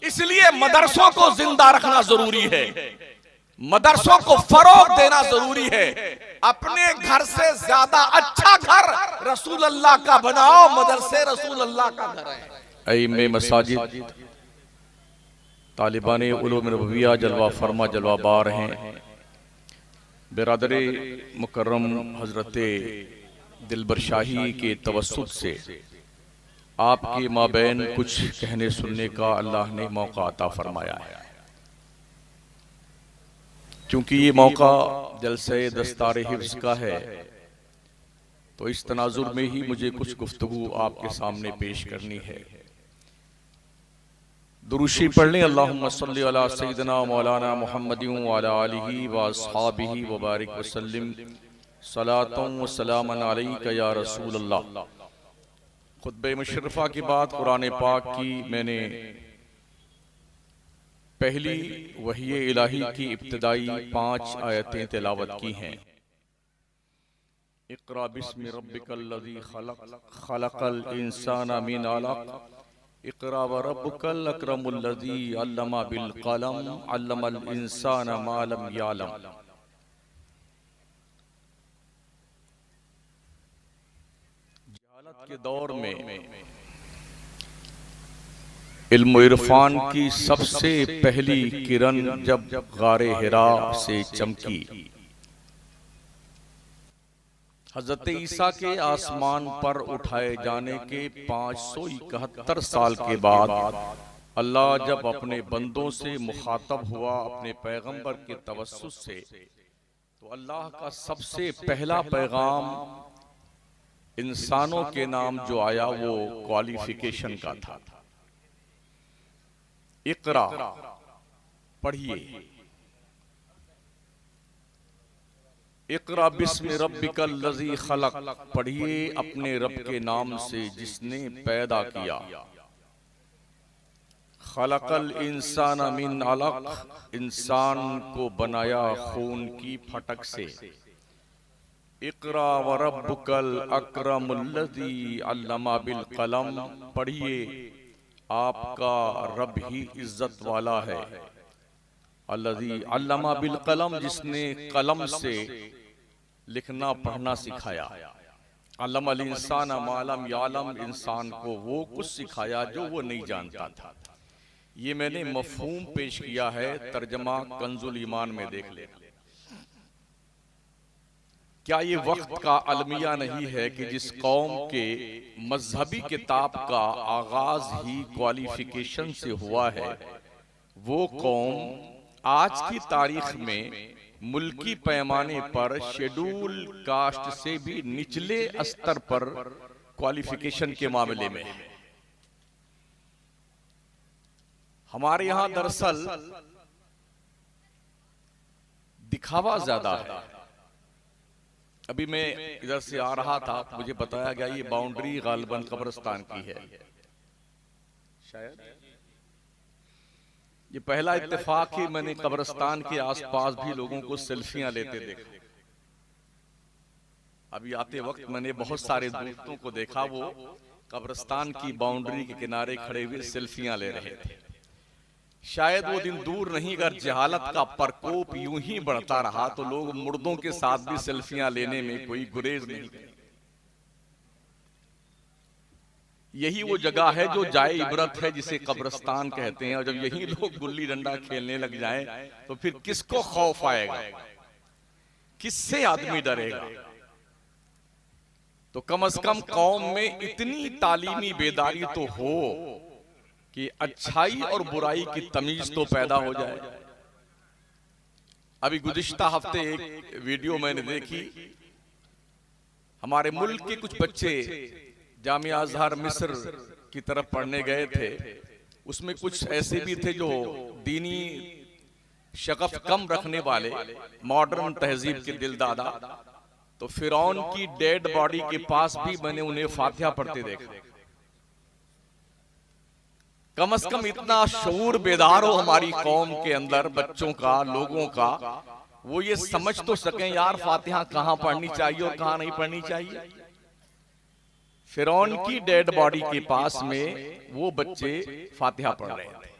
इसलिए मदरसों को जिंदा रखना जरूरी है, मदरसों को फरोग देना जरूरी है। अपने घर से ज्यादा अच्छा घर रसूल अल्लाह का बनाओ, मदरसे रसूल अल्लाह का घर है। इमाम मसाजिद तालिबान उलूम नबविया जलवा फरमा जलवा बार हैं। बिरादरे मुकर्रम हजरत दिलबर शाही के तवस्सुत से आपके माबैन कुछ कहने सुनने का अल्लाह ने मौका अता फरमाया है। क्योंकि ये मौका जलसे दस्तार हिफ्ज़ का है, तो इस तनाजुर में ही मुझे कुछ गुफ्तगू आपके सामने पेश करनी है। दुरूशी पढ़ लें। अल्लाहुम्मा सल्ली अला सय्यिदिना मौलाना मुहम्मदिन व अला आलिहि व अस्हाबिहि व बारिक व सल्लिम सलातन व सलामन अलैका या रसूल अल्लाह। खुतबे मुशर्रफा की बात कुरान पाक की मैंने पहली वही इलाही की इब्तिदाई 5 आयतें तिलावत की हैं। इक़रा बिस्मि रब्बिकल्लज़ी खलक़ खलक़ल इंसाना मिन अलक़ इक़रा व रब्बुकल अकरमुल्लज़ी अल्लमा बिल क़लम अल्लमल इंसाना मा लम यअलम। जहालत के दौर में इल्म इरफान की सबसे पहली किरण जब गारे हिरा से चमकी, हजरत ईसा के आसमान पर उठाए जाने के 571 साल के बाद अल्लाह जब अपने बंदों से मुखातब हुआ अपने पैगंबर के तवस्सुत से, तो अल्लाह का सबसे पहला पैगाम इंसानों के नाम जो आया वो क्वालिफिकेशन का था। इक़रा पढ़िए, इक़रा बिस्मि रब्बिकल्लज़ी खलक़ पढ़िए अपने रब के नाम से जिसने पैदा किया। खलक़ल इंसाना मिन अलक़ इंसान को बनाया खून की फटक से। इक़रा व रब्बुकल अकरमुल्लज़ी अल्लमा बिल क़लम पढ़िए आपका रब ही इज्जत वाला है। अल्लज़ी अल्लमा बिल क़लम जिसने कलम से लिखना पढ़ना सिखाया। अल्लमल इंसाना मा लम यअलम इंसान को वो कुछ सिखाया जो वो नहीं जानता था। ये मैंने मफ़हूम पेश किया है, तर्जमा कंजुल ईमान में देख ले। क्या ये वक्त का अलमिया नहीं है कि जिस कौम के मजहबी किताब का आगाज ही क्वालिफिकेशन से हुआ है, वो कौम आज की तारीख में मुल्की पैमाने पर शेड्यूल कास्ट से भी निचले स्तर पर क्वालिफिकेशन के मामले में है। हमारे यहां दरअसल दिखावा ज्यादा है। अभी मैं इधर से आ रहा था, मुझे बताया गया ये बाउंड्री गालिबन कब्रिस्तान की है शायद। ये पहला इत्तेफाक ही मैंने कब्रिस्तान के आसपास भी लोगों को सेल्फियां लेते देखा। अभी आते वक्त मैंने बहुत सारे दोस्तों को देखा, वो कब्रिस्तान की बाउंड्री के किनारे खड़े हुए सेल्फियां ले रहे थे। शायद वो दिन दूर नहीं, अगर जहालत का प्रकोप यूं ही बढ़ता रहा तो लोग मुर्दों के साथ भी सेल्फियां लेने में कोई गुरेज नहीं करेंगे। यही वो जगह है जो जाए इबरत है, जिसे कब्रिस्तान कहते हैं। और जब यही लोग गुल्ली डंडा खेलने लग जाएं तो फिर किसको खौफ आएगा, किससे आदमी डरेगा। तो कम से कम कौम में इतनी तालीमी बेदारी तो हो कि अच्छाई और बुराई की तमीज तो पैदा हो जाए। अभी गुज़िश्ता हफ्ते एक वीडियो मैंने देखी, हमारे मुल्क के कुछ बच्चे जामिया अज़हर मिस्र की तरफ पढ़ने गए थे। उसमें कुछ ऐसे भी थे जो दीनी शगफ कम रखने वाले, मॉडर्न तहजीब के दिलदादा। तो फिरौन की डेड बॉडी के पास भी मैंने उन्हें फातिहा पढ़ते देखा। कम से कम इतना शऊर बेदार हो हमारी कौम के अंदर, बच्चों का, लोगों का, वो ये समझ तो सकें यार फातिहा कहां पढ़नी चाहिए और कहां नहीं पढ़नी चाहिए। फिरौन की डेड बॉडी के पास में वो बच्चे फातिहा पढ़ रहे थे।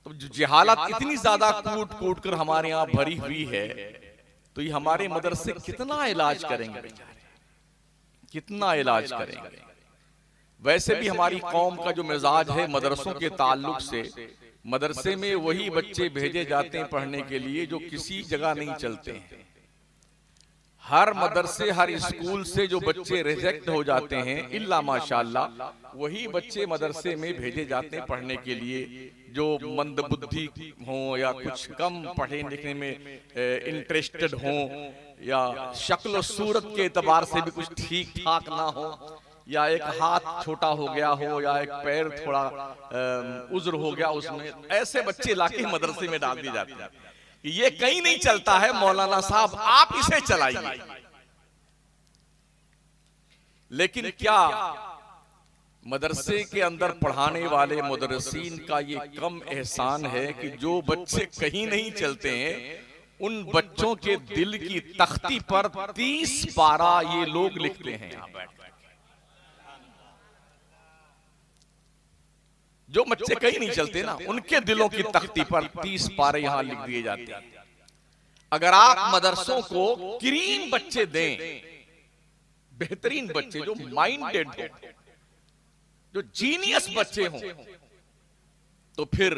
अब जो जहालत इतनी ज्यादा कूट कूट कर हमारे यहाँ भरी हुई है, तो ये हमारे मदरसे कितना इलाज करेंगे बेचारे, कितना इलाज करेंगे। वैसे भी हमारी कौम का जो मिजाज है मदरसों के ताल्लुक से, मदरसे में वही बच्चे भेजे जाते हैं पढ़ने के लिए जो किसी जगह नहीं चलते हैं। हर मदरसे हर स्कूल से जो बच्चे रिजेक्ट हो जाते हैं, इल्ला माशाअल्लाह, वही बच्चे मदरसे में भेजे जाते हैं पढ़ने के लिए जो मंदबुद्धि हों या कुछ कम पढ़े लिखने में इंटरेस्टेड हों, या शक्ल सूरत के एतबार से भी कुछ ठीक ठाक ना हो, या एक हाथ छोटा हो गया हो, या एक पैर थोड़ा उज्र हो गया उसमें, ऐसे बच्चे लाके मदरसे में डाल दिए जाते हैं। ये कहीं नहीं चलता है, मौलाना साहब आप इसे चलाइए। लेकिन क्या मदरसे के अंदर पढ़ाने वाले मुदर्रिसीन का ये कम एहसान है कि जो बच्चे कहीं नहीं चलते हैं, उन बच्चों के दिल की तख्ती पर 30 पारा ये लोग लिखते हैं। यहां बैठ जो बच्चे कहीं नहीं चलते ना, उनके दिलों की तख्ती पर 30 पारे यहां लिख दिए जाते हैं। अगर आप मदरसों को क्रीम बच्चे दें, बेहतरीन बच्चे जो माइंडेड हो, जो जीनियस बच्चे हों, तो फिर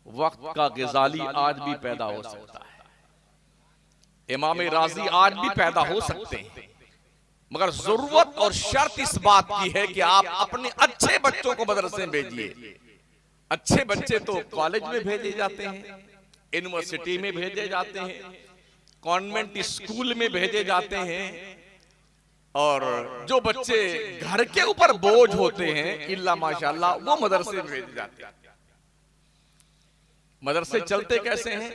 वक्त का ग़ज़ाली आज भी पैदा हो सकता है, इमाम राज़ी आज भी पैदा हो सकते हैं। मगर जरूरत और शर्त इस बात की है कि आप अपने अच्छे बच्चों को मदरसे में भेजिए। अच्छे बच्चे तो कॉलेज में भेजे जाते हैं, यूनिवर्सिटी में भेजे जाते हैं, कॉन्वेंट स्कूल में भेजे जाते हैं, और जो बच्चे घर के ऊपर बोझ होते हैं, इल्ला माशाअल्लाह, वो मदरसे में भेजे जाते हैं। मदरसे चलते कैसे हैं?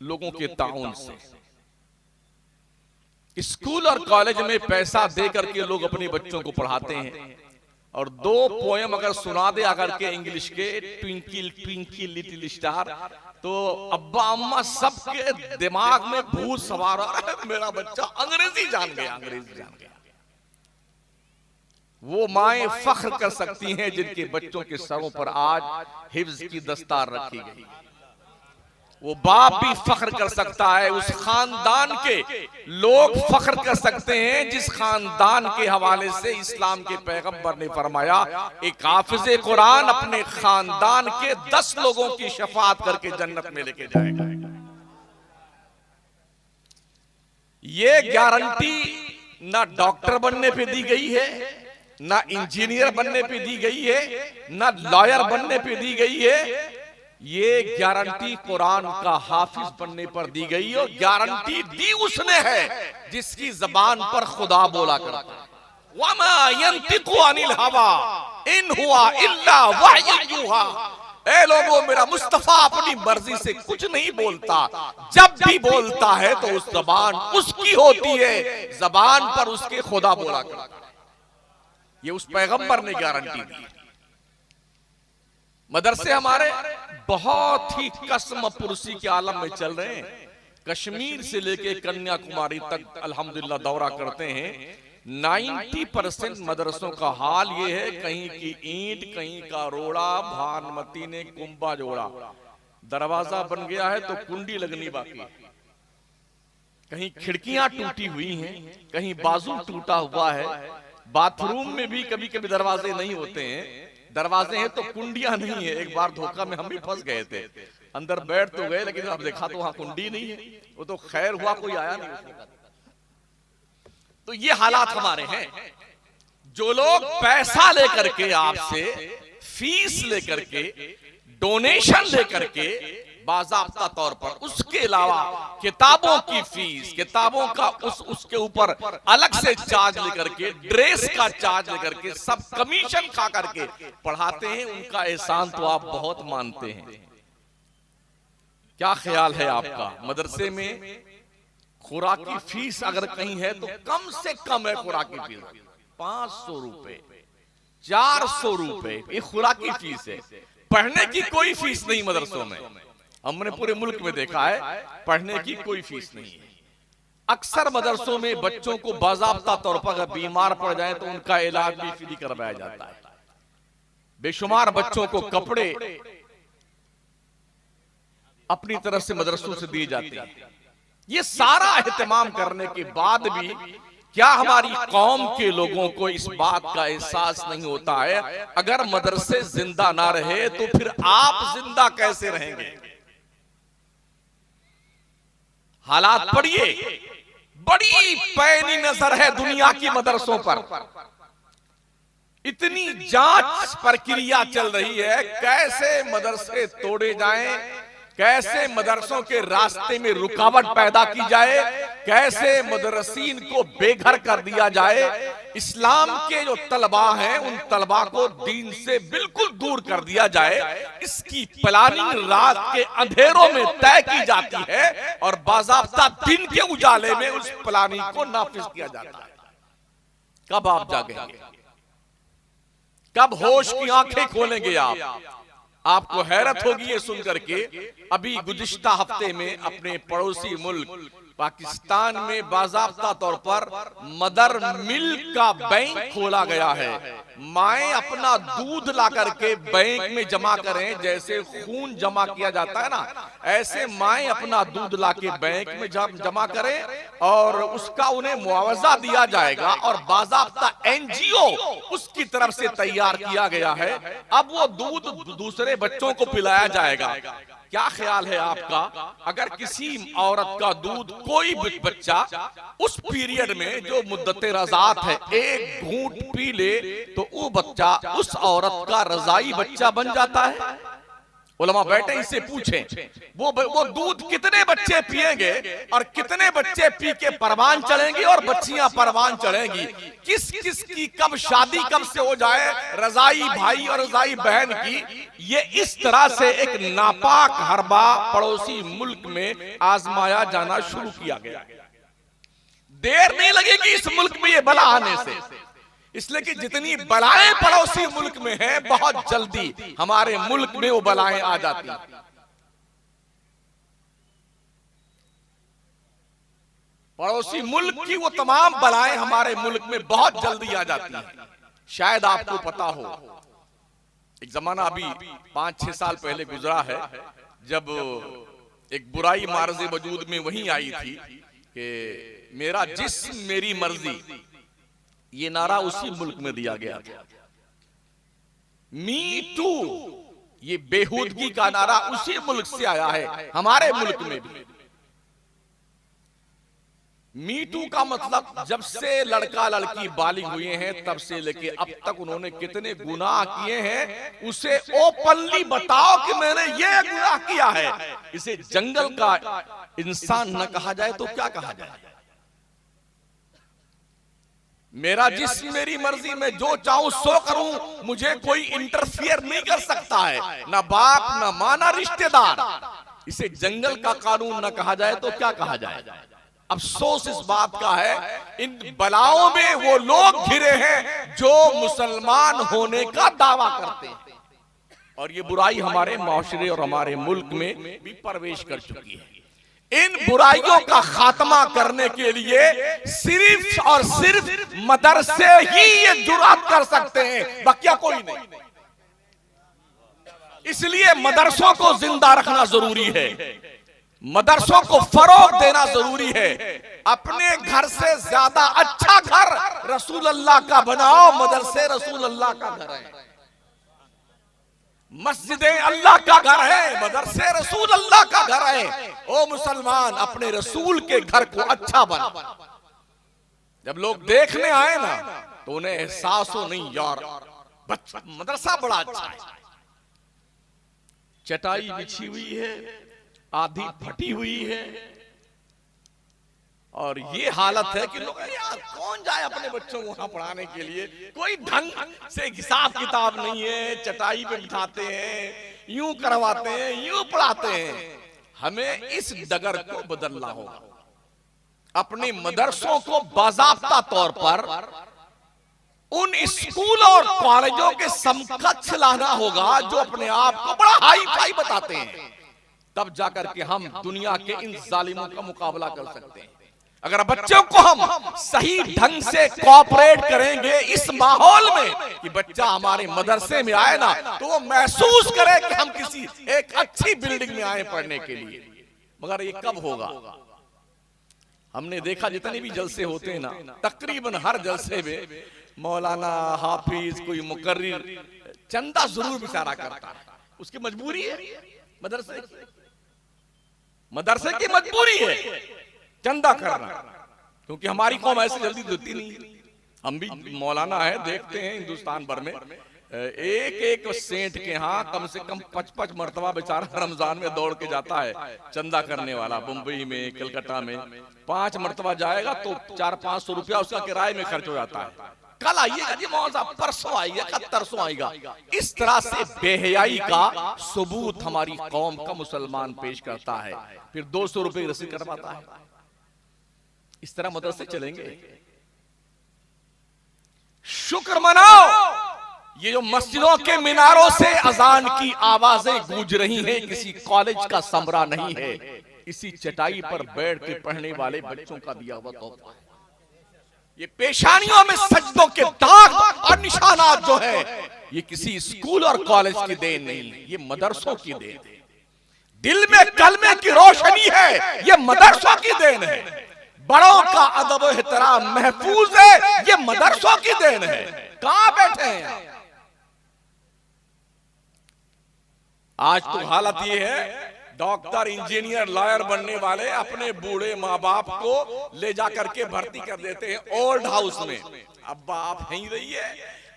लोगों के ताउन से। स्कूल और कॉलेज में पैसा दे करके लोग अपने बच्चों को पढ़ाते हैं, और 2 पोयम अगर सुना दे अगर के इंग्लिश के, ट्विंकल ट्विंकल लिटिल स्टार, तो अब्बा अम्मा सबके दिमाग में भूत सवार हो रहा है, मेरा बच्चा अंग्रेजी जान गया, अंग्रेजी जान गया। वो माएं फख्र कर सकती हैं जिनके बच्चों के सरों पर आज हिफ्ज की दस्तार रखी गई। वो बाप भी फख्र कर सकता है, उस खानदान के लोग फख्र कर सकते हैं जिस खानदान के हवाले से इस्लाम के पैगंबर ने फरमाया, एक हाफिज़े कुरान अपने खानदान के 10 लोगों की शफाअत करके जन्नत में लेके जाएगा। ये गारंटी ना डॉक्टर बनने पे दी गई है, ना इंजीनियर बनने पे दी गई है, ना लॉयर बनने पे दी गई है। ये गारंटी कुरान का हाफिज बनने पर दी गई, और गारंटी दी उसने है जिसकी जबान पर खुदा बोला करता है, वमा यंतिकु अनिल हवा इन हुआ इल्ला वह्यु यूहा। ए लोगों, मेरा मुस्तफा अपनी मर्जी से कुछ नहीं बोलता, जब भी बोलता है तो उस जबान उसकी होती है, जबान पर उसके खुदा बोला करता है। ये उस पैगंबर ने गारंटी दी। मदरसे हमारे बहुत ही कसम पुरसी के आलम में चल रहे हैं। कश्मीर से लेके कन्याकुमारी तक अल्हम्दुलिल्लाह दौरा करते हैं। 90% मदरसों का हाल ये है, कहीं की ईंट, कहीं का रोड़ा, भानुमती ने कुंभा जोड़ा, दरवाजा बन गया है तो कुंडी लगनी बाकी है, कहीं खिड़कियां टूटी हुई हैं, कहीं बाजू टूटा हुआ है, बाथरूम में भी कभी कभी दरवाजे नहीं होते हैं, दरवाजे हैं तो कुंडियां नहीं है। एक बार धोखा में हम भी फंस गए थे, अंदर बैठ तो गए लेकिन अब देखा तो वहां कुंडी नहीं है। वो तो खैर हुआ कोई आया नहीं। तो ये हालात हमारे हैं। जो लोग पैसा लेकर के आपसे, फीस लेकर के, डोनेशन लेकर के बाज़ाब्ता तौर पर, उसके अलावा किताबों की फीस, किताबों का उसके ऊपर अलग से चार्ज लेकर के, ड्रेस का चार्ज लेकर के, सब कमीशन खा करके पढ़ाते हैं, उनका एहसान तो आप बहुत मानते हैं। क्या ख्याल है आपका? मदरसे में खुराकी फीस अगर कहीं है तो कम से कम है खुराकी फीस 500 रुपए, 400 रुपए, ये खुराकी फीस है। पढ़ने की कोई फीस नहीं मदरसों में। हमने पूरे मुल्क में देखा है, पढ़ने की कोई फीस नहीं है। अक्सर मदरसों में बच्चों को बाज़ाब्ता तौर पर अगर बीमार पड़ जाए तो उनका इलाज भी फ्री करवाया जाता है। बेशुमार बच्चों को कपड़े अपनी तरफ से मदरसों से दिए जाते हैं। ये सारा एहतमाम करने के बाद भी क्या हमारी कौम के लोगों को इस बात का एहसास नहीं होता है, अगर मदरसे जिंदा ना रहे तो फिर आप जिंदा कैसे रहेंगे? हालात पढ़िए, बड़ी पैनी नजर है दुनिया की मदरसों पर। इतनी जांच प्रक्रिया चल रही है, कैसे मदरसे तोड़े जाएं, कैसे मदरसों के रास्ते में रुकावट पैदा की जाए, कैसे मदरसीन को बेघर कर दिया जाए। इस्लाम के जो तलबा हैं उन तलबा को दीन से बिल्कुल दूर कर दिया जाए, इसकी प्लानिंग रात के अंधेरों में तय की जाती है और बाज़ाब्ता दिन के उजाले में उस प्लानिंग को नाफिज किया जाता है। कब आप जागेंगे? कब होश की आंखें खोलेंगे आप? आपको हैरत होगी ये सुनकर के, अभी गुज़िश्ता हफ्ते में अपने पड़ोसी मुल्क पाकिस्तान में बाज़ाब्ता तौर पर मदर मिल्क का बैंक खोला गया है। माएं अपना दूध ला करके बैंक में जमा करें, जैसे खून जमा किया जाता है ना, ऐसे माएं अपना दूध ला के बैंक में जमा करें और उसका उन्हें मुआवजा दिया जाएगा और बाज़ाब्ता एनजीओ उसकी तरफ से तैयार किया गया है। अब वो दूध दूसरे बच्चों को पिलाया जाएगा। क्या ख्याल है आपका, अगर किसी औरत का दूध कोई बच्चा उस पीरियड में जो मुद्दते रज़ात है एक घूंट पी ले तो वो बच्चा उस औरत का रज़ाई बच्चा बन जाता है? उलमा बैठे इससे पूछें, वो दूध कितने बच्चे पिएंगे और कितने बच्चे पी के परवान चढ़ेंगी और बच्चियां परवान चढ़ेंगी? किस किस की कब शादी कब से हो जाए रजाई भाई और रजाई बहन की, ये इस तरह से एक नापाक हरबा पड़ोसी मुल्क में आजमाया जाना शुरू किया गया। देर नहीं लगेगी इस मुल्क में ये बला आने से, इसलिए कि जितनी बलाएं पड़ोसी मुल्क में हैं बहुत जल्दी हमारे मुल्क में वो बलाएं आ जाती हैं। पड़ोसी मुल्क की वो तमाम बलाएं हमारे मुल्क में बहुत जल्दी आ जाती हैं। शायद आपको पता हो, एक जमाना अभी 5-6 साल पहले गुजरा है जब एक बुराई मार्ज़े वजूद में वही आई थी कि मेरा जिस्म मेरी मर्जी, ये नारा उसी मुल्क में दिया गया था। मी टू, ये बेहूदगी का नारा उसी मुल्क से आया है, हमारे मुल्क में भी। मी टू का मतलब जब से लड़का लड़की बालिग हुए हैं तब से लेके अब तक उन्होंने कितने गुनाह किए हैं उसे ओपनली बताओ कि मैंने ये गुनाह किया है। इसे जंगल का इंसान न कहा जाए तो क्या कहा जाए? मेरा जिस्म मेरी मर्जी, में जो चाहूं सो करूं, मुझे कोई इंटरफियर नहीं कर सकता है, ना बाप ना मां ना रिश्तेदार। इसे जंगल का कानून न कहा जाए तो क्या कहा जाए? अफसोस इस बात का है इन बलाओं में वो लोग घिरे हैं जो मुसलमान होने का दावा करते हैं, और ये बुराई हमारे माशरे और हमारे मुल्क में भी प्रवेश कर चुकी है। इन बुराइयों का खात्मा करने के लिए सिर्फ और सिर्फ मदरसे ही ये जुर्अत कर सकते हैं, बकिया कोई नहीं। इसलिए मदरसों को जिंदा रखना जरूरी है, मदरसों को फरोग देना जरूरी है। अपने घर से ज्यादा अच्छा घर रसूल अल्लाह का बनाओ, मदरसे रसूल अल्लाह का घर है, मस्जिदें अल्लाह का घर है, मदरसे रसूल अल्लाह का घर है। ओ मुसलमान, अपने रसूल के घर को अच्छा बना। जब लोग देखने आए ना तो उन्हें एहसास हो, नहीं यार मदरसा बड़ा अच्छा है, चटाई बिछी हुई है, आधी फटी हुई है, और ये हालत है कि लोग यार कौन जाए अपने बच्चों को वहां पढ़ाने के लिए, कोई ढंग से हिसाब किताब नहीं है, चटाई पे बिठाते हैं, यूं करवाते हैं, यूं पढ़ाते हैं। हमें इस डगर को बदलना होगा, अपने मदरसों को बाज़ाब्ता तौर पर उन स्कूल और कॉलेजों के समकक्ष लाना होगा जो अपने आप को बड़ा हाई फाई बताते हैं। तब जाकर के हम दुनिया के इन जालिमों का मुकाबला कर सकते हैं। अगर बच्चों को हम सही ढंग से कोऑपरेट करेंगे इस माहौल में कि बच्चा हमारे मदरसे में आए ना, तो वो महसूस करे कि हम किसी एक अच्छी बिल्डिंग में आए पढ़ने के लिए। मगर ये कब होगा? हमने देखा जितने भी जलसे होते हैं ना, तकरीबन हर जलसे में मौलाना, हाफिज, कोई मुकर्रिर चंदा जरूर बेचारा करता है। उसकी मजबूरी है, मदरसे की मजबूरी है चंदा करना, क्योंकि हमारी कौम ऐसे जल्दी देती नहीं। हम भी मौलाना है, देखते हैं हिंदुस्तान भर में एक एक सेठ के यहाँ कम से कम 5-5 मरतबा बेचारा रमजान में दौड़ के जाता है चंदा करने वाला। मुंबई में, कलकत्ता में 5 मरतबा जाएगा तो 400-500 रुपया उसका किराए में खर्च हो जाता है। कल आइएगा जी मौलाना साहब, परसों आइएगा, कल तरसों आएगा। इस तरह से बेहयाई का सबूत हमारी कौम का मुसलमान पेश करता है, फिर 200 रुपए रसीद करवाता है। इस तरह मदरसे चलेंगे? शुक्र मनाओ, ये जो मस्जिदों के मीनारों से अजान की आवाजें गूंज रही हैं, किसी कॉलेज का समरा नहीं है, इसी चटाई पर बैठ के पढ़ने वाले बच्चों का दिया हुआ तोहफा है। ये पेशानियों में सजदों के दाग और निशानात जो है, ये किसी स्कूल और कॉलेज की देन नहीं, ये मदरसों की देन है। दिल में कलमे की रोशनी है, ये मदरसों की देन है। बड़ों का अदब एहतराम महफूज है, ये मदरसों की देन है। कहां बैठे हैं आज? तो हालत ये है, डॉक्टर, इंजीनियर, लॉयर बनने वाले अपने बूढ़े माँ बाप को ले जाकर के भर्ती कर देते हैं ओल्ड हाउस में। अब्बा आप यहीं रहिए,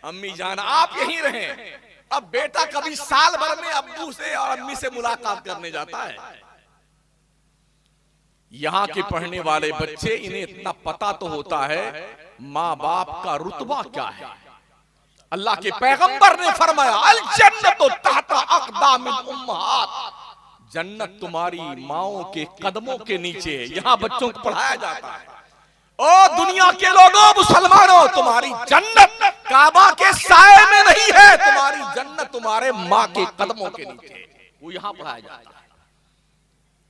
अम्मी जान आप यहीं रहें। अब बेटा कभी साल भर में अब्बू से और अम्मी से मुलाकात करने जाता है। यहाँ के पढ़ने वाले बच्चे, इन्हें इतना पता तो होता है माँ बाप का रुतबा क्या है। अल्लाह के पैगंबर ने फरमाया, अल जन्नतु तहता अक़दामिल उम्महात, जन्नत तुम्हारी माओं के कदमों के नीचे है। यहाँ बच्चों को पढ़ाया जाता है, ओ दुनिया के लोगों, मुसलमानों, तुम्हारी जन्नत काबा के साए में नहीं है, तुम्हारी जन्नत तुम्हारे माँ के कदमों के नीचे है। वो यहाँ पढ़ाया जाता है।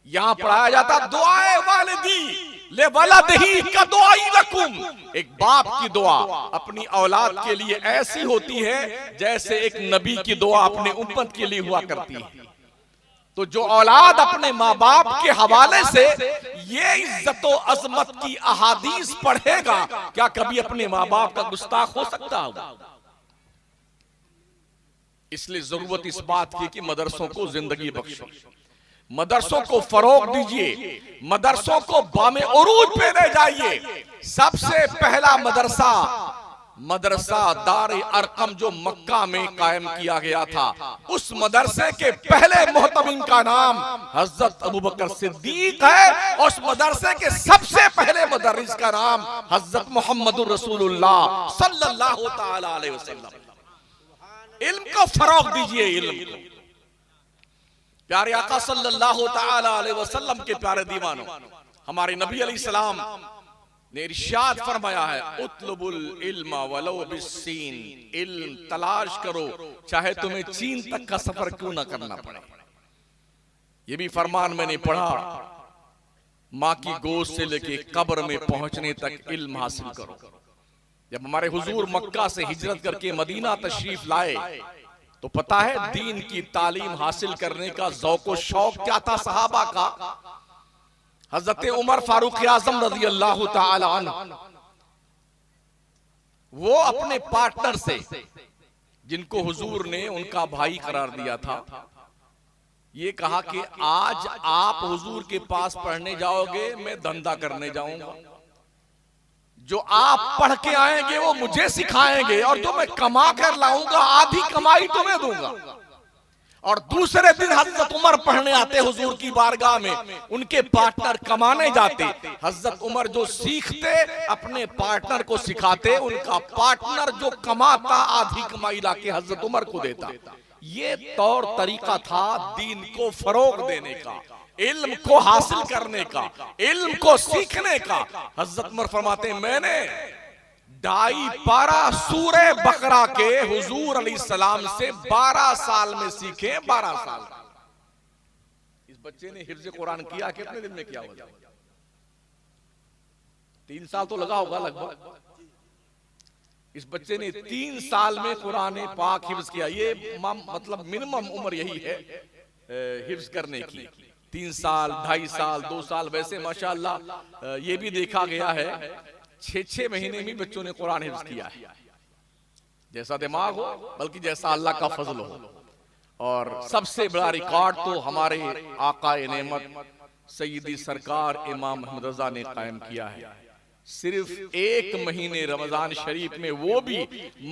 यहाँ पढ़ाया जाता दुआए वालिदी ले वलदिही का दुआई लकुम। एक बाप की दुआ अपनी औलाद के लिए ऐसी होती है जैसे एक नबी की दुआ अपने उम्मत के लिए हुआ करती है। तो जो औलाद अपने माँ बाप के हवाले से ये इज्जत और अजमत की अहादीस पढ़ेगा, क्या कभी अपने माँ बाप का गुस्ताख हो सकता होगा? इसलिए जरूरत इस बात की कि मदरसों को जिंदगी बख्शो, मदरसों को फरोग दीजिए, मदरसों को बामे उरूज पे ले जाइए। सबसे पहला मदरसा दार अरकम जो मक्का में कायम किया गया था, उस मदरसे के पहले मोहतमिम का नाम हजरत अबू बकर सिद्दीक है, और उस मदरसे के सबसे पहले मुदर्रिस का नाम हजरत मोहम्मदुर रसूलुल्लाह सल्लल्लाहु तआला अलैहि वसल्लम। इल्म को फरोग दीजिए, इल्म को। प्यारे आका सल्लल्लाहु तआला अलैहि वसल्लम के प्यारे दीवानों, हमारे नबी अलैहिस्सलाम ने इरशाद फरमाया है, उतलुबुल इल्मा वलो बिस्सीन, इल्म तलाश करो चाहे तुम्हें चीन तक का सफर क्यों ना करना पड़े। ये भी फरमान मैंने पढ़ा, माँ की गोद से लेके कब्र में पहुंचने तक इल्म हासिल करो। जब हमारे हुजूर मक्का से हिजरत करके मदीना तशरीफ लाए तो पता है दीन की तालीम हासिल करने का ज़ौक़ व शौक क्या था सहाबा का। हजरत उमर फारूक आज़म रज़ी अल्लाह तआला अन्हु, वो अपने पार्टनर से, जिनको हुजूर ने उनका भाई करार दिया था, ये कहा कि आज आप हुजूर के पास पढ़ने जाओगे, मैं धंधा करने जाऊंगा। जो आप पढ़ के आएंगे वो मुझे सिखाएंगे, और जो मैं कमा कर लाऊंगा आधी कमाई तुम्हें दूंगा। और दूसरे दिन हजरत उमर पढ़ने आते हुजूर की बारगाह में, उनके पार्टनर कमाने जाते। हजरत उमर जो सीखते अपने पार्टनर को सिखाते, उनका पार्टनर जो कमाता आधी कमाई लाके हजरत उमर को देता। ये तौर तरीका था दीन को फरोग देने का, इल्म को हासिल करने का, इल्म को सीखने का। हजरत उमर फरमाते, मैंने 2.5 पारा सूरे बकरा के हुजूर अलैहिस्सलाम से 12 साल में सीखे। 12 साल इस बच्चे ने हिफ्ज़ कुरान किया, कितने दिन में किया होगा? 3 साल तो लगा होगा लगभग। इस बच्चे ने 3 साल में कुरान पाक हिफ्ज किया। ये मतलब मिनिमम उम्र यही है हिफ्ज करने की, 3 साल, 2.5 साल, 2 साल। वैसे माशाअल्लाह ये भी देखा गया है 6-6 महीने में बच्चों ने कुरान हिफ्ज किया है। जैसा दिमाग हो, बल्कि जैसा अल्लाह का फजल हो। और सबसे बड़ा रिकॉर्ड तो हमारे आकाए नेमत सैयदी सरकार इमाम अहमद रजा ने कायम किया है। सिर्फ 1 महीने रमजान शरीफ में, वो भी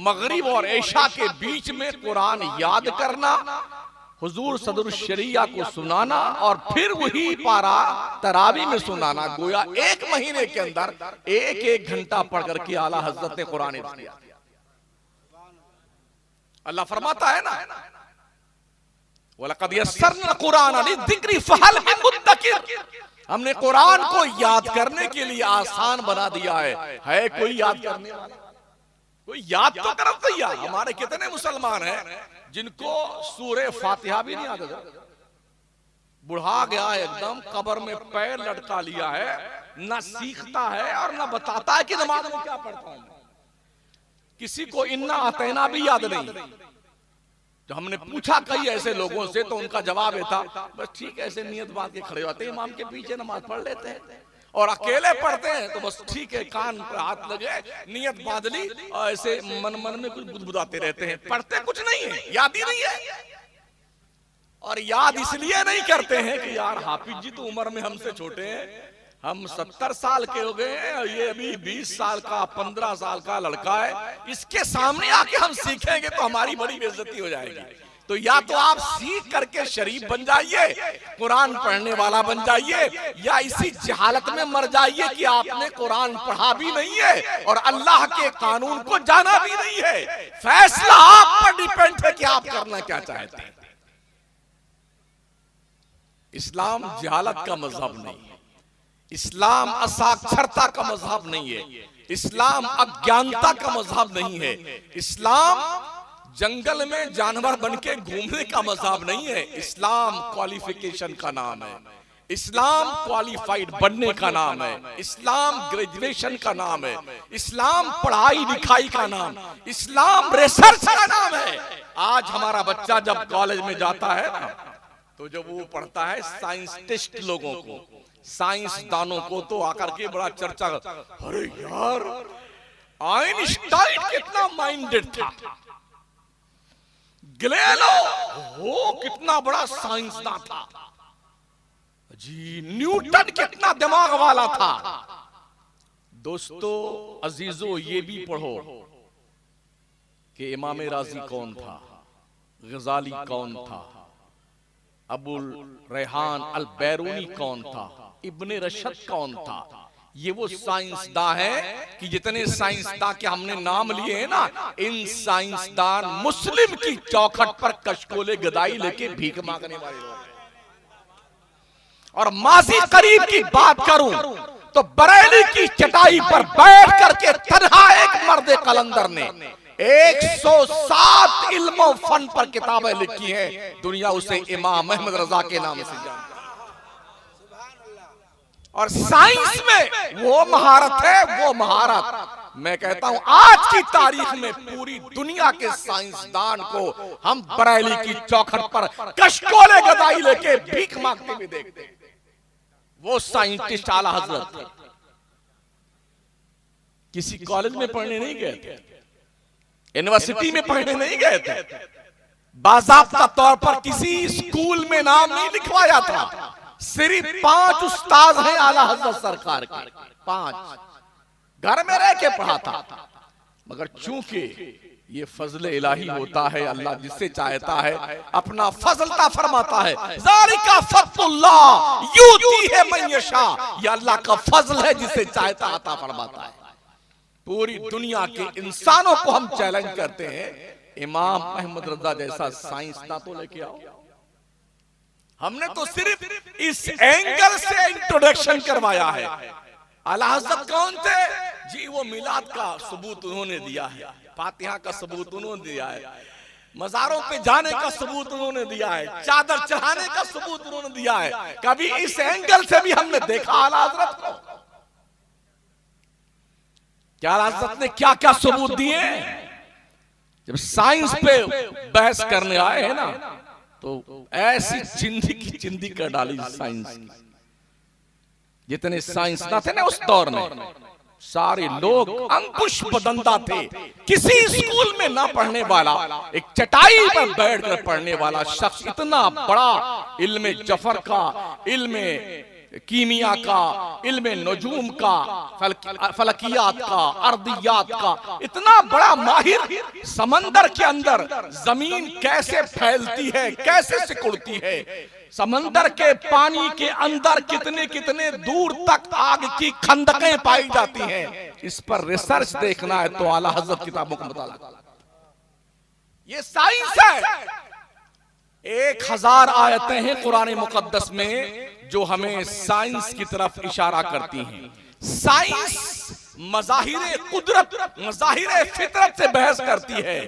मगरिब और ऐशा के बीच में कुरान याद करना, हुजूर सदर शरिया को सुनाना और फिर वही पारा तरावी में सुनाना। गोया 1 महीने के अंदर 1-1 घंटा पढ़ करके आला हजरत ने कुरान हिफ्ज किया। अल्लाह फरमाता है ना, वलक़द यस्सरना कुरान लिज़िक्रि फहल मिन मुद्दकिर। हमने कुरान को याद करने के लिए आसान बना दिया है कोई याद करने वाला? कोई याद तो कर दिया। हमारे कितने मुसलमान हैं जिनको सूरे फातिहा भी नहीं आता। बुढ़ा गया एकदम, कब्र में पैर लटका लिया है, ना सीखता है और ना बताता है कि नमाज में क्या पढ़ता हूं। किसी को इन्ना अतैना भी याद नहीं। तो हमने पूछा कई ऐसे लोगों से, तो उनका जवाब ये था, बस ठीक है, ऐसे नियत बात के खड़े होते हैं, इमाम के पीछे नमाज पढ़ लेते हैं। और अकेले पढ़ते हैं तो बस ठीक है, कान पर हाथ लगे, नियत बांध ली और ऐसे मन मन में कुछ बुदबुदाते रहते हैं। पढ़ते कुछ नहीं है, याद ही नहीं है। और याद इसलिए नहीं करते हैं कि यार हाफिज जी तो उम्र में हमसे छोटे हैं, हम 70 साल के हो गए हैं, ये अभी 20 साल का 15 साल का लड़का है, इसके सामने आके हम सीखेंगे तो हमारी बड़ी बेइज्जती हो जाएगी। तो या तो आप सीख करके शरीफ बन जाइए, कुरान पढ़ने वाला बन जाइए, या इसी जहालत में मर जाइए कि आपने कुरान पढ़ा भी नहीं है और अल्लाह के कानून को जाना भी नहीं है। फैसला आप पर डिपेंड है कि आप करना क्या चाहते हैं। इस्लाम जहालत का मजहब नहीं है, इस्लाम असाक्षरता का मजहब नहीं है, इस्लाम अज्ञानता का मजहब नहीं है, इस्लाम जंगल में जानवर बनके घूमने का मजहब नहीं है। इस्लाम क्वालिफिकेशन का नाम है, इस्लाम क्वालिफाइड बनने का नाम है, इस्लाम ग्रेजुएशन का नाम है, इस्लाम पढ़ाई लिखाई का नाम, इस्लाम रिसर्च का नाम है। आज हमारा बच्चा जब कॉलेज में जाता है ना, तो जब वो पढ़ता है साइंटिस्ट लोगों को, साइंसदानों को, तो आकर के बड़ा चर्चा, अरे यार आइंस्टाइन कितना माइंडेड था, गैलीलियो वो कितना बड़ा साइंसदान था जी, न्यूटन कितना दिमाग वाला था। दोस्तों अजीजों, ये भी पढ़ो कि इमाम राजी कौन था, गजाली कौन था, अबुल रेहान अल बैरूनी कौन था, इब्ने रशद कौन था। ये वो साइंसदान है कि जितने साइंसदान के हमने नाम लिए हैं ना, इन साइंसदान मुस्लिम की चौखट पर कशकोले गदाई लेके भीख मांगने वाले लोग हैं। और माजी करीब की बात करूं तो बरेली की चटाई पर बैठ करके तन्हा एक मर्द कलंदर ने 107 इल्म फन पर किताबें लिखी हैं। दुनिया उसे इमाम अहमद रजा के नाम से जानती है। और साइंस में वो महारत है, वो महारत मैं कहता हूं आज की तारीख में पूरी दुनिया के साइंसदान को हम बरेली की चौखट पर कशकोले गदाई लेके भीख मांगते हुए देखते हैं। वो साइंटिस्ट आला हजरत किसी कॉलेज में पढ़ने नहीं गए थे, यूनिवर्सिटी में पढ़ने नहीं गए थे, बाज़ाब्ता तौर पर किसी स्कूल में नाम नहीं लिखवाया था। सिर्फ 5 उस्ताद हैं आला हजरत सरकार के, 5 घर में रह के पढ़ा था। मगर चूंकि ये फजल इलाही होता है, अल्लाह जिससे चाहता है अपना फजलता फरमाता है। ज़ालिका फज़लुल्लाह यूतीहि मन यशा, ये अल्लाह का फजल है, जिसे चाहता अता फरमाता है। पूरी दुनिया के इंसानों को हम चैलेंज करते हैं, इमाम अहमद रजा जैसा साइंसदान तो लेके आओ। हमने तो सिर्फ इस एंगल से इंट्रोडक्शन करवाया है। आला हज़रत कौन थे जी? वो मिलाद का सबूत उन्होंने दिया है, फातिहा का सबूत उन्होंने दिया है, मज़ारों पे जाने का सबूत उन्होंने दिया है, चादर चढ़ाने का सबूत उन्होंने दिया है। कभी इस एंगल से भी हमने देखा आला हज़रत को? क्या हज़रत ने क्या क्या सबूत दिए। जब साइंस पे बहस करने आए हैं ना, तो ऐसी चिंदी की चिंदी कर डाली साइंस की। जितने साइंस ना थे ना उस दौर में, सारे लोग अंकुश बदंदा थे। किसी स्कूल में ना पढ़ने वाला, एक चटाई पर बैठकर पढ़ने वाला शख्स इतना बड़ा इल्मे जफर का, इल्मे कीमिया का, इल्मे नजूम का, फलकियात का, अर्दियात का इतना बड़ा माहिर, समंदर के अंदर जमीन कैसे फैलती है, कैसे सिकुड़ती है, समंदर के पानी के अंदर कितने कितने दूर तक आग की खंदकें पाई जाती हैं, इस पर रिसर्च देखना है तो आला हज़रत किताबों का मुताला। ये साइंस है। 1000 आयतें हैं कुरान मुकद्दस में जो हमें साइंस की तरफ इशारा करती हैं। साइंस मज़ाहिर कुदरत, मज़ाहिर फितरत से बहस करती है,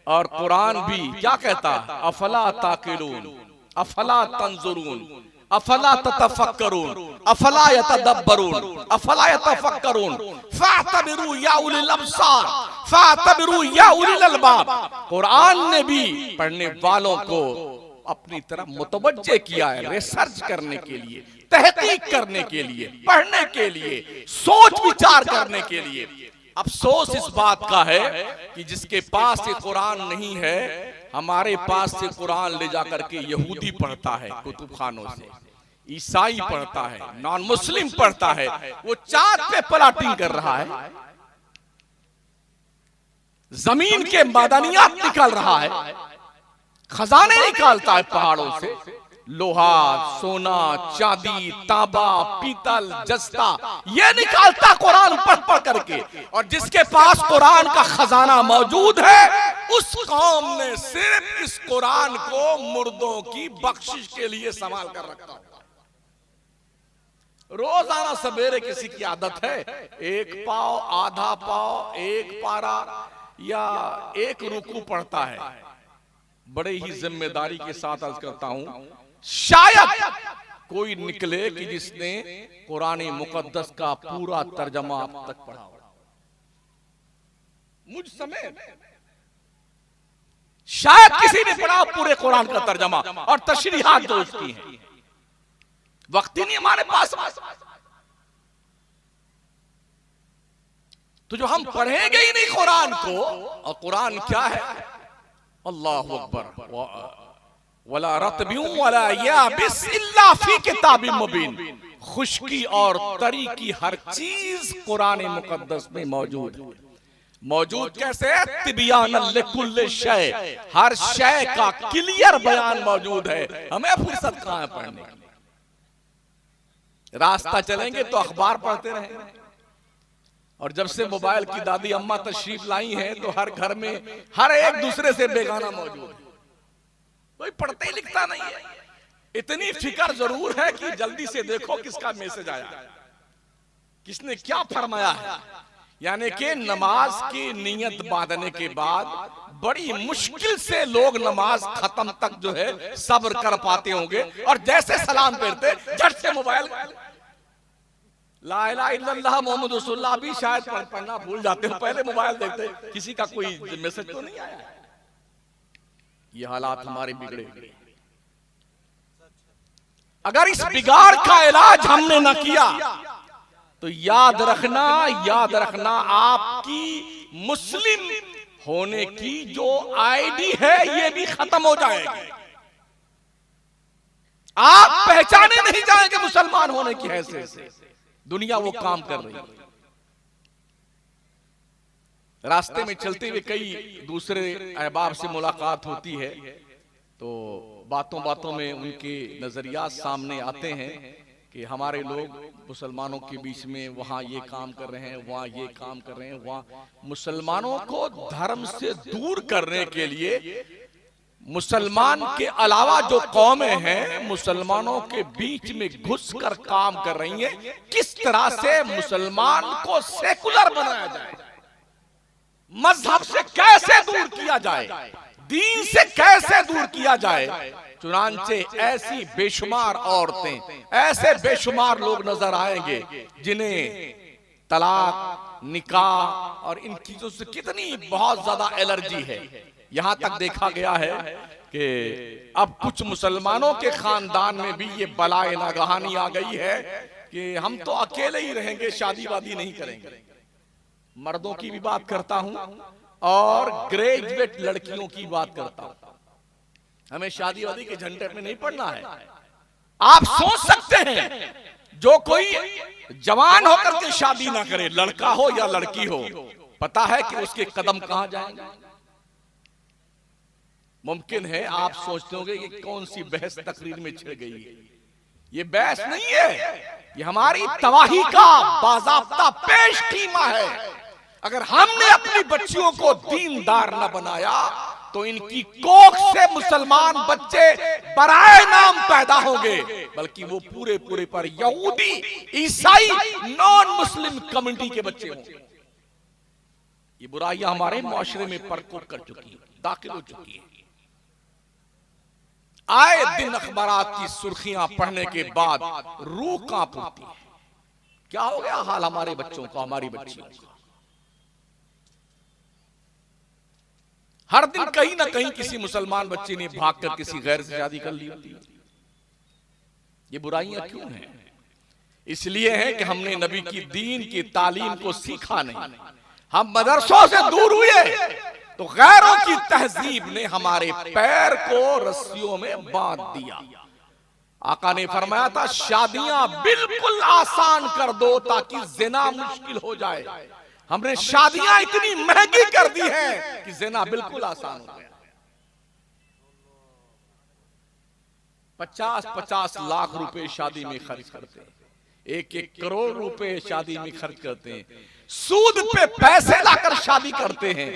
और कुरान भी क्या कहता है, अफला ताकिलून, अफला तंजुरून, अफला ततफक्करून, अफला यतदब्बरून, अफला यतफक्करून, फातबिरू या उलिल अब्सार, फातबिरू या उलिल अलबाब। कुरान ने भी पढ़ने वालों को अपनी तरफ मुतवज्जे किया है, रिसर्च करने के लिए, तहकीक करने के लिए, पढ़ने के लिए, सोच विचार करने के लिए। अफसोस इस बात का है कि जिसके पास ये कुरान नहीं है, हमारे पास से कुरान ले जाकर के यहूदी पढ़ता है कुतुब खानों से, ईसाई पढ़ता है, नॉन मुस्लिम पढ़ता है, वो चाँद पे प्लॉटिंग कर रहा है, जमीन के मादनियात निकाल रहा है, खजाने निकालता है पहाड़ों से, लोहा, सोना, चांदी, तांबा, पीतल, जस्ता, ये निकालता कुरान पढ़ पढ़ करके। और जिसके पास कुरान का खजाना मौजूद है, उस कौम ने सिर्फ इस कुरान को मुर्दों की बख्शिश के लिए संभाल कर रखा। रोजाना सवेरे किसी की आदत है, एक पाव, आधा पाव, एक पारा या एक रुकू पढ़ता है। बड़े ही जिम्मेदारी के साथ अर्ज करता हूं, शायद कोई निकले कि जिसने कुरान मुकद्दस का पूरा तर्जमा अब तक पढ़ा हो, मुझ समेत शायद किसी ने पढ़ा पूरे कुरान का तर्जमा और तशरीहात जो उसकी हैं। वक्त ही नहीं हमारे पास, तो जो हम पढ़ेंगे ही नहीं कुरान को, और कुरान क्या है, अल्लाहु अकबर, वला रत्बिय्युं वला याबिस इल्ला फी किताबिम मुबीन। खुश्की और तरी की हर चीज कुरान मुकद्दस में मौजूद है। मौजूद कैसे है, तिबियानन लिकुल्लि शै, हर शय का क्लियर बयान मौजूद है। हमें फुर्सत कहां है पढ़ने की। रास्ता चलेंगे तो अखबार पढ़ते रहेंगे, और जब से मोबाइल की दादी अम्मा तशरीफ लाई हैं तो हर घर में हर एक दूसरे से बेगाना मौजूद है, कोई पढ़ते लिखता नहीं है। इतनी फिक्र जरूर है कि जल्दी से देखो किसका मैसेज आया, किसने क्या फरमाया है। यानी कि नमाज की नियत बांधने के बाद बड़ी मुश्किल से लोग नमाज खत्म तक जो है सब्र कर पाते होंगे, और जैसे सलाम फेरते झट से मोबाइल, ला इलाहा इल्लल्लाह मोहम्मद रसूलुल्लाह भी शायद पढ़ना भूल जाते हो, पहले मोबाइल देखते किसी का कोई मैसेज तो नहीं आया। ये हालात हमारे बिगड़े। अगर इस बिगाड़ का इलाज हमने न किया तो याद रखना आपकी मुस्लिम होने की जो आईडी है ये भी खत्म हो जाएगी। आप पहचाने नहीं जाएंगे मुसलमान होने की हैसियत से। दुनिया वो काम कर रही है। रास्ते में चलते हुए कई दूसरे अहबाब से मुलाकात होती है, तो बातों बातों में उनके नजरियात सामने आते हैं कि हमारे लोग मुसलमानों के बीच में वहाँ ये काम कर रहे हैं, वहाँ ये काम कर रहे हैं, वहाँ मुसलमानों को धर्म से दूर करने के लिए मुसलमान के अलावा जो कौमें हैं मुसलमानों के बीच में घुसकर काम कर रही हैं। किस तरह से मुसलमान को सेकुलर बनाया जाए, मजहब से कैसे दूर किया जाए, दीन से कैसे दूर किया जाए। चुनांचे ऐसी बेशुमार औरतें, ऐसे बेशुमार लोग नजर आएंगे जिन्हें तलाक, निकाह और इन चीजों से कितनी बहुत ज्यादा एलर्जी है। यहां तक देखा गया है कि अब कुछ मुसलमानों के खानदान में भी ये बलाए नागहानी आ गई है कि हम तो अकेले ही रहेंगे, शादी वादी नहीं करेंगे। मर्दों की भी बात करता हूं और ग्रेजुएट लड़कियों की बात करता हूं। हमें शादी वादी के झंडे में नहीं पड़ना है। आप सोच सकते हैं जो कोई जवान होकर के शादी ना करे, लड़का हो या लड़की हो, पता है कि उसके कदम कहां जाएंगे। मुमकिन है आप सोचते होंगे कि कौन सी बहस तकरीर में छिड़ गई है। ये बहस नहीं है, ये हमारी तबाही का बाज़ाब्ता पेश कीमा है। अगर हमने अपनी बच्चियों को दीनदार न बनाया तो इनकी कोख से मुसलमान बच्चे बराए नाम पैदा होंगे, बल्कि वो पूरे पूरे पर यहूदी, ईसाई, नॉन मुस्लिम कम्युनिटी के बच्चे होंगे। ये बुराइयां हमारे मुआशरे में परकोट कर चुकी है, दाखिल हो चुकी है। आए दिन अखबारात की सुर्खियां पढ़ने के बाद रूह कांप उठती है। क्या हो गया हाल हमारे बच्चों का, हमारी बच्चियों का। हर दिन कहीं ना कहीं किसी मुसलमान बच्चे ने भागकर किसी गैर से शादी कर ली होती है। ये बुराइयां क्यों हैं? इसलिए है कि हमने नबी की दीन की तालीम को सीखा नहीं। हम मदरसों से दूर हुए तो गैरों की तहजीब ने हमारे पैर को रस्सियों में बांध दिया। आका ने फरमाया था, शादियां बिल्कुल आसान कर दो ताकि जिना मुश्किल हो जाए। हमने शादियां इतनी महंगी कर दी हैं कि जिना बिल्कुल आसान हो गया। 50-50 लाख रुपए शादी में खर्च करते हैं, 1-1 करोड़ रुपए शादी में खर्च करते हैं, सूद पे पैसे लाकर शादी करते हैं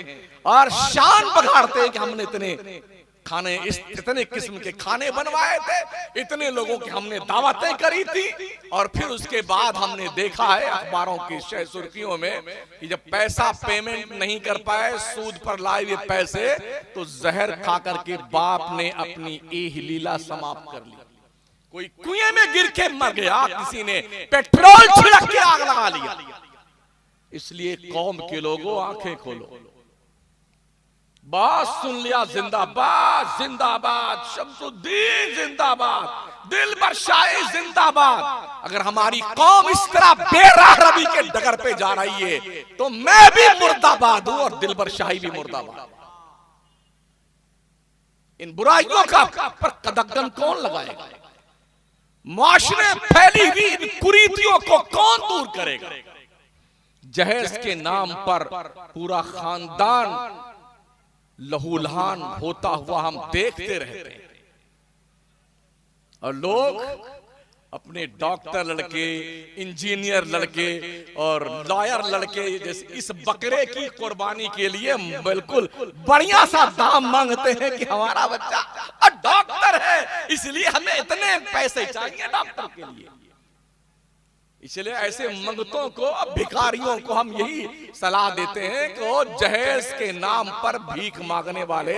और शान बघाड़ते हैं कि हमने इतने खाने, इतने किस्म के खाने बनवाए थे, इतने लोगों की हमने दावतें करी थी। और फिर उसके बाद हमने देखा है अखबारों की शह सुर्खियों में कि जब पैसा पेमेंट नहीं कर पाए, सूद पर लाए हुए पैसे, तो जहर खा करके बाप ने अपनी एह लीला समाप्त कर ली। कोई कुएं में गिर के मर गया, किसी ने पेट्रोल छिड़क के आग लगा लिया। इसलिए कौम के लोगों आंखें खोलो, बात सुन लिया, जिंदाबाद जिंदाबाद, शमसुद्दीन जिंदाबाद, दिलबर शाही जिंदाबाद। अगर हमारी कौम इस तरह बेराह रवि के डगर पे जा रही है तो मैं भी मुर्दाबाद हूं और दिलबर शाही भी मुर्दाबाद। इन बुराइयों का पर कदगन कौन लगाएगा? मुआशरे फैली हुई इन कुरीतियों को कौन दूर करेगा? जहेज के नाम पर पूरा खानदान लहूलहान होता हुआ हम देखते रहते हैं और लोग अपने डॉक्टर लड़के, इंजीनियर लड़के और लॉयर लड़के जैसे इस बकरे की कुर्बानी के लिए बिल्कुल बढ़िया सा दाम मांगते हैं कि हमारा बच्चा डॉक्टर है, इसलिए हमें इतने पैसे चाहिए डॉक्टर के लिए। इसलिए ऐसे मंगतों को, भिखारियों को हम यही सलाह देते हैं कि वो जहेज के नाम पर भीख मांगने वाले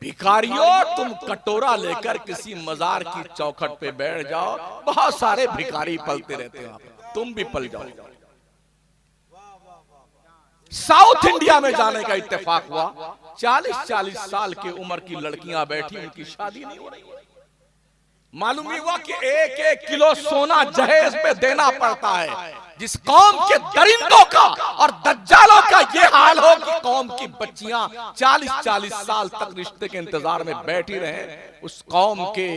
भिखारियों, तुम कटोरा लेकर किसी मजार की चौखट पे बैठ जाओ, बहुत सारे भिखारी पलते रहते हैं, तुम भी पल जाओ। साउथ इंडिया में जाने का इत्तेफाक हुआ, 40-40 साल की उम्र की लड़कियां बैठी, उनकी शादी नहीं हो रही। मालूम हुआ कि 1-1 किलो सोना जहेज में देना पड़ता है। जिस कौम के दरिंदों का और दज्जालों का ये हाल हो कि कौम की बच्चियां 40-40 साल तक रिश्ते के इंतजार में बैठी रहे, उस कौम के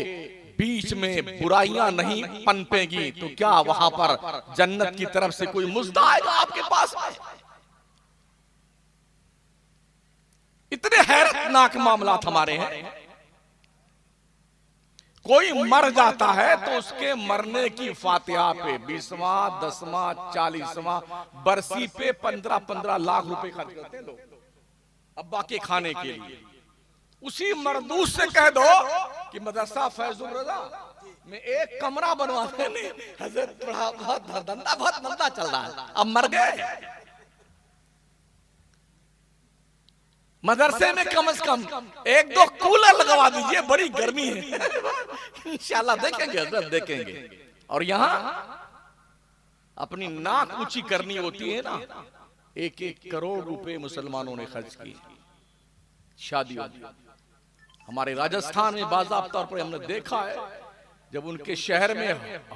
बीच में बुराइयां नहीं पनपेगी तो क्या वहां पर जन्नत की तरफ से कोई मुज्दा आएगा आपके पास? इतने हैरतनाक मामलात हमारे हैं। कोई मर जाता है तो उसके मरने की फातिहा पे 20वां, 10वां, 40वां बरसी पे 15-15 लाख रुपए खर्च करते हैं लोग अब्बा के खाने के लिए। उसी मरदूस से कह दो कि मदरसा फैजुल रजा में एक कमरा बनवा देने, हजरत बहुत धंधा बहुत मंदा चल रहा है, अब मर गए। मदरसे में कम से कम 1-2 कूलर लगवा दीजिए, बड़ी गर्मी है। इंशाल्लाह देखेंगे हजरत, देखेंगे। और यहाँ अपनी नाक ऊंची करनी होती है ना, 1-1 करोड़ रुपए मुसलमानों ने खर्च किए शादियों में। हमारे राजस्थान में बाज़ाब्ता तौर पर हमने देखा है, जब उनके शहर में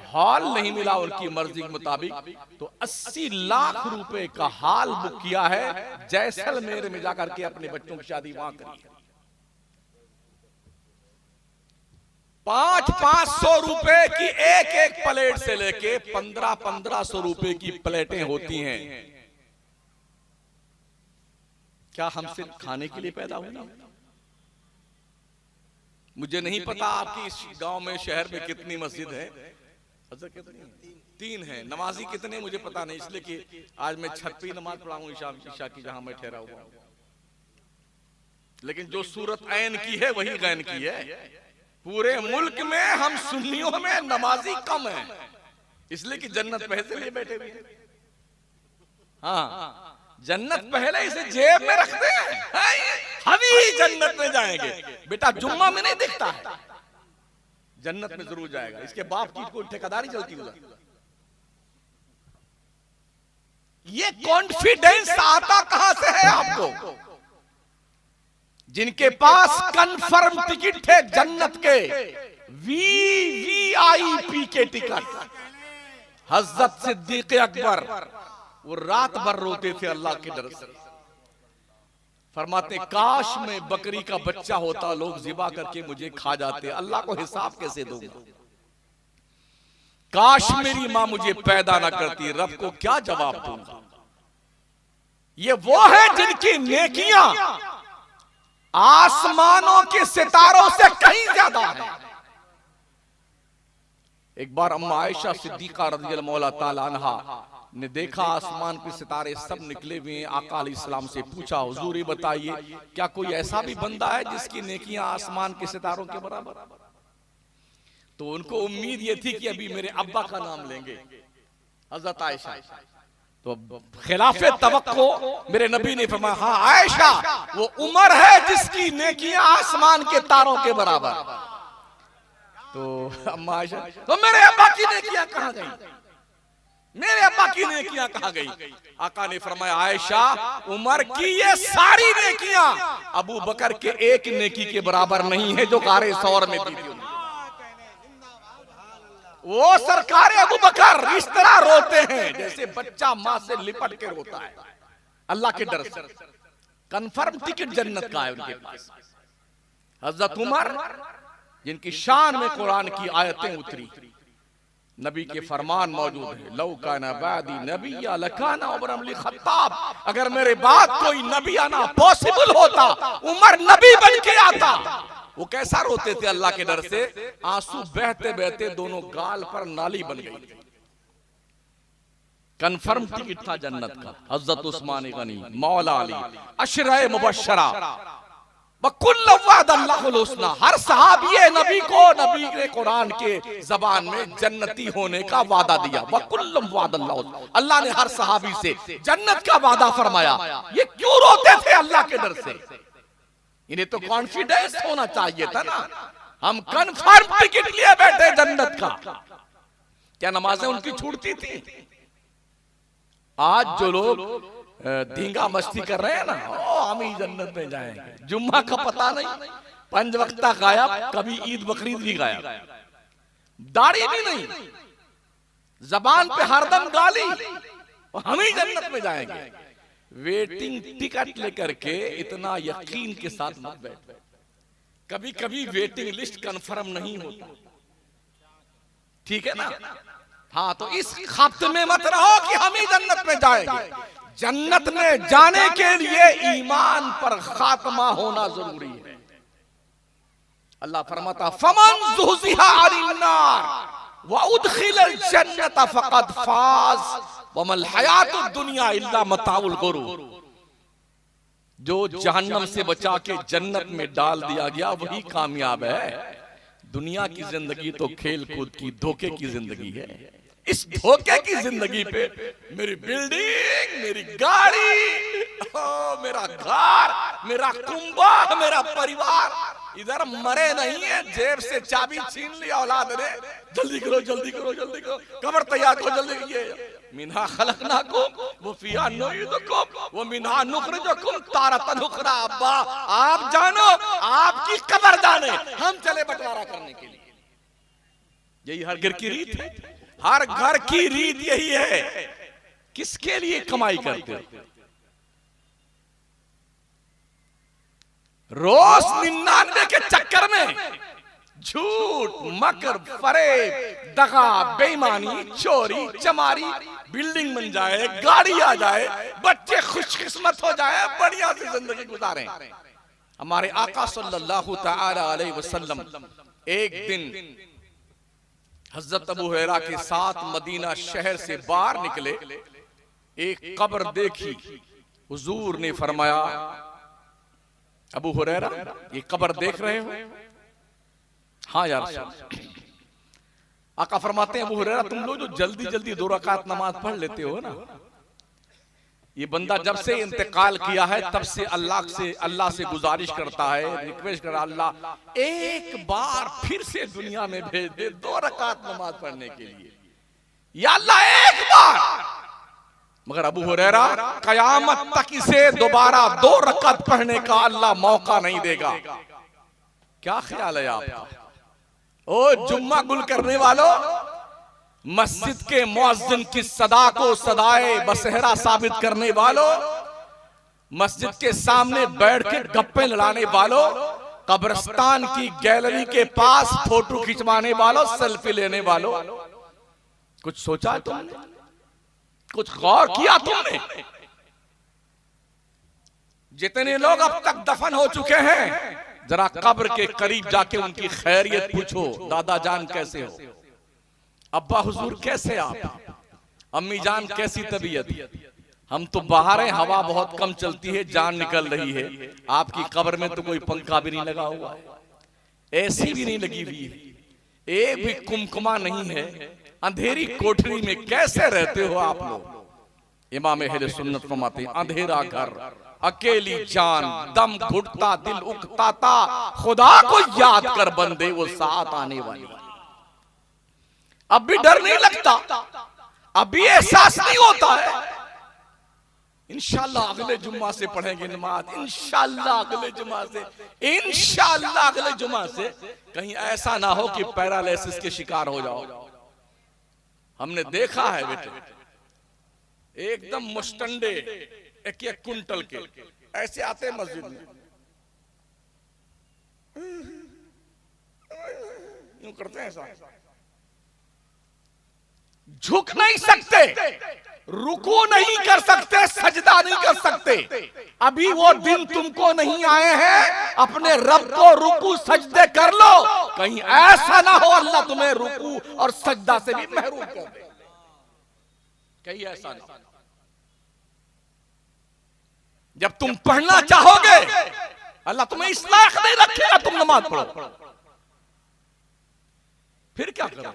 हॉल नहीं मिला उनकी मर्जी के मुताबिक, तो 80 लाख रुपए का हॉल बुक किया है जैसलमेर में जाकर के अपने बच्चों की शादी वहां करी। 500-500 रुपए की एक प्लेट से लेके 1500 रुपए की प्लेटें होती हैं। क्या हम सिर्फ खाने के लिए पैदा हुए? मुझे नहीं पता आपकी इस गांव में शहर में कितनी मस्जिद है। कितनी? 3 है। नमाजी कितने मुझे पता नहीं, इसलिए कि आज मैं छत पे नमाज पढ़ा हूं ईशा की, जहां मैं ठहरा हुआ हूं। लेकिन जो सूरत ऐन की है वही गैन की है। पूरे मुल्क में हम सुन्नियों में नमाजी कम है, इसलिए कि जन्नत पैसे लिए बैठे हुए। हाँ, जन्नत पहले इसे जेब में रखते हैं, हम ही जन्नत में जाएंगे। बेटा जुम्मा में नहीं दिखता है, जन्नत में जरूर जाएगा। इसके बाप की कोई ठेकेदारी चलती उधर। ये कॉन्फिडेंस आता कहां से है आपको? जिनके पास कंफर्म टिकट थे जन्नत के, वीवीआईपी के टिकट। हजरत सिद्दीक अकबर वो रात भर रोते थे अल्लाह के डर से। फरमाते काश में बकरी का बच्चा होता, लोग ज़िबा करके मुझे खा जाते, अल्लाह को हिसाब कैसे दूंगा? काश मेरी मां मुझे पैदा ना करती, रब को क्या जवाब दूंगा? ये वो है जिनकी नेकियां आसमानों के सितारों से कहीं ज्यादा है। एक बार अम्मा आयशा सिद्दीका रज़ियल्लाहु ताला अन्हा ने देखा आसमान पे सितारे सब निकले हुए हैं। आका अलैहिस्सलाम से पूछा, हुजूर बताइए क्या कोई ऐसा भी बंदा है जिसकी नेकियां आसमान के सितारों के बराबर? तो उनको उम्मीद ये थी कि अभी मेरे अब्बा का नाम लेंगे, हजरत आयशा। तो खिलाफे तवक्को मेरे नबी ने फरमाया, हाँ आयशा वो उमर है जिसकी नेकियां आसमान के तारों के बराबर। तो अम्मा आयशा, तो मेरे अब्बा की नेकियां कहां गई? मेरे अब्बा की नेकियां कहां गई? आका ने फरमाया, आयशा उमर की ये सारी नेकियां अबू बकर के एक नेकी के बराबर नहीं है जो गारे सौर में दी थी। वो सरकारे अबू बकर इस तरह रोते हैं जैसे बच्चा मां से लिपट के रोता है, अल्लाह के डर से। कंफर्म टिकट जन्नत का है उनके पास। हजरत उमर जिनकी शान में कुरान की आयतें उतरी, नबी के फरमान मौजूद है, लौ काना बादी नबिय्या लकाना उमर इब्न खत्ताब। अगर मेरे बाद कोई नबी आना पॉसिबल होता, उमर नबी बन के आता। वो कैसा रोते थे अल्लाह के डर से, आंसू बहते बहते दोनों गाल पर नाली बन गई। कंफर्म टिकट था जन्नत का। हजरत उस्मान गनी, मौला अली, अशरा मुबश्शरा, हर सहाबी नबी को नबी ने कुरान के जबान में जन्नती होने का वादा दिया। अल्लाह ने हर सहाबी से जन्नत का वादा फरमाया। ये क्यों रोते थे अल्लाह के डर से? इन्हें तो कॉन्फिडेंस होना चाहिए था ना, हम कंफर्म टिकट लिए बैठे जन्नत का। क्या नमाजें उनकी छूटती थी? आज जो लोग धींगा मस्ती कर रहे हैं ना, हम ही जन्नत में जाएंगे, जुम्मा का पता नहीं, 5 वक्ता गायब, कभी ईद बकरीद भी गायब, दाढ़ी भी नहीं, जबान पे हरदम गाली, हम ही जन्नत में जाएंगे। वेटिंग टिकट लेकर के इतना यकीन के साथ मत बैठ। कभी कभी वेटिंग लिस्ट कंफर्म नहीं होता, ठीक है ना? हाँ, तो इस खाते में मत रहो कि हम ही जन्नत में जाएंगे। जन्नत में जाने के लिए ईमान पर खात्मा होना जरूरी है। अल्लाह फरमाता, फमन ज़ुहज़िहा अनिन नार व उदखिलल जन्नत फ़क़द फ़ाज़ वमल हयातुद दुनिया इल्ला मताउल गुरूर। जो जहन्नम से बचा के जन्नत में डाल दिया गया वही कामयाब है। दुनिया की जिंदगी तो खेल कूद की धोखे की जिंदगी है। इस धोखे की जिंदगी पे मेरी बिल्डिंग, मेरी गाड़ी, मेरा घर, मेरा कुंबा, मेरा परिवार इधर मरे नहीं है। जेब से चाबी छीन लिया औलाद ने, जल्दी करो जल्दी करो जल्दी करो, कब्र तैयार करो जल्दी। ये मिन्हा खलकनाकुम व फिहा नुईदुकुम व मिन्हा नुखरिजुकुम तारतन उखरा। अब्बा आप जानो, आपकी कब्र जाने, हम चले बंटवारा करने के लिए। यही हर घर की रीत है, हर घर की रीत यही है। किसके लिए कमाई करते हो? रोज 99 के चक्कर में झूठ, मकर, फरेब, दगा, बेईमानी, चोरी, चमारी, बिल्डिंग बन जाए, गाड़ी आ जाए, बच्चे खुशकिस्मत हो जाए, बढ़िया सी जिंदगी गुजारें। हमारे आका सल्लल्लाहु तआला अलैहि वसल्लम एक दिन हजरत अबू हुरैरा के साथ मदीना शहर से बाहर निकले, एक कब्र देखी। हुजूर ने फरमाया, अबू हुरैरा ये कब्र देख रहे हो? हाँ यार। आका फरमाते हैं, अबू हुरैरा तुम लोग जो जल्दी जल्दी 2 रकात नमाज पढ़ लेते हो ना, ये बंदा जब से इंतकाल किया है तब से अल्लाह से गुजारिश करता है, रिक्वेस्ट कर, अल्लाह एक बार फिर से दुनिया में भेज दे 2 रकात नमाज पढ़ने के लिए, या अल्लाह एक बार। मगर अबू हुरैरा कयामत तक इसे दोबारा 2 रकात पढ़ने का अल्लाह मौका नहीं देगा। क्या ख्याल है आपका? ओ जुम्मा गुल करने वालों, मस्जिद के मुअज्जिन की सदा को सदाए बसहरा साबित करने वालों, मस्जिद के सामने बैठ के गप्पे लड़ाने वालों, कब्रिस्तान की गैलरी के पास फोटो खिंचवाने वालों, सेल्फी लेने वालों, कुछ सोचा तुमने? कुछ गौर किया तुमने? जितने लोग अब तक दफन हो चुके हैं, जरा कब्र के करीब जाके उनकी खैरियत पूछो। दादा जान कैसे हो? अब्बा हुजूर कैसे आप? अम्मी जान कैसी तबीयत? हम तो बाहर हैं, हवा बहुत कम चलती है, जान निकल रही है। आपकी कब्र में तो कोई पंखा भी नहीं लगा हुआ है, एसी भी नहीं लगी हुई है, एक भी कुमकुमा नहीं है, अंधेरी कोठरी में कैसे रहते हो आप लोग? इमाम अहले सुन्नत फरमाते हैं, अंधेरा घर, अकेली जान, दम घुटता, दिल उकताता, खुदा को याद कर बंदे वो साथ आने वाली। अब भी डर नहीं लगता, अब भी एहसास नहीं होता है। इंशाअल्लाह अगले जुम्मा से पढ़ेंगे नमाज, इंशाअल्लाह अगले जुम्मा से, इंशाअल्लाह अगले जुम्मा से। कहीं ऐसा ना हो कि पैरालिसिस के शिकार हो जाओ। हमने देखा है बेटे, एकदम मुस्टंडे 1-1 कुंटल के ऐसे आते हैं मस्जिद में, यूं करते हैं ऐसा, झुक नहीं सकते, रुकू नहीं कर सकते, सजदा नहीं कर सकते। अभी वो दिन तुमको नहीं आए हैं, अपने रब को रुकू सजदे कर लो, कहीं ऐसा ना हो अल्लाह तुम्हें रुकू और सजदा से भी महरूम कर दे, कहीं ऐसा ना। जब तुम पढ़ना चाहोगे अल्लाह तुम्हें इस लायक नहीं रखेगा तुम नमाज पढ़ो, फिर क्या करोगे?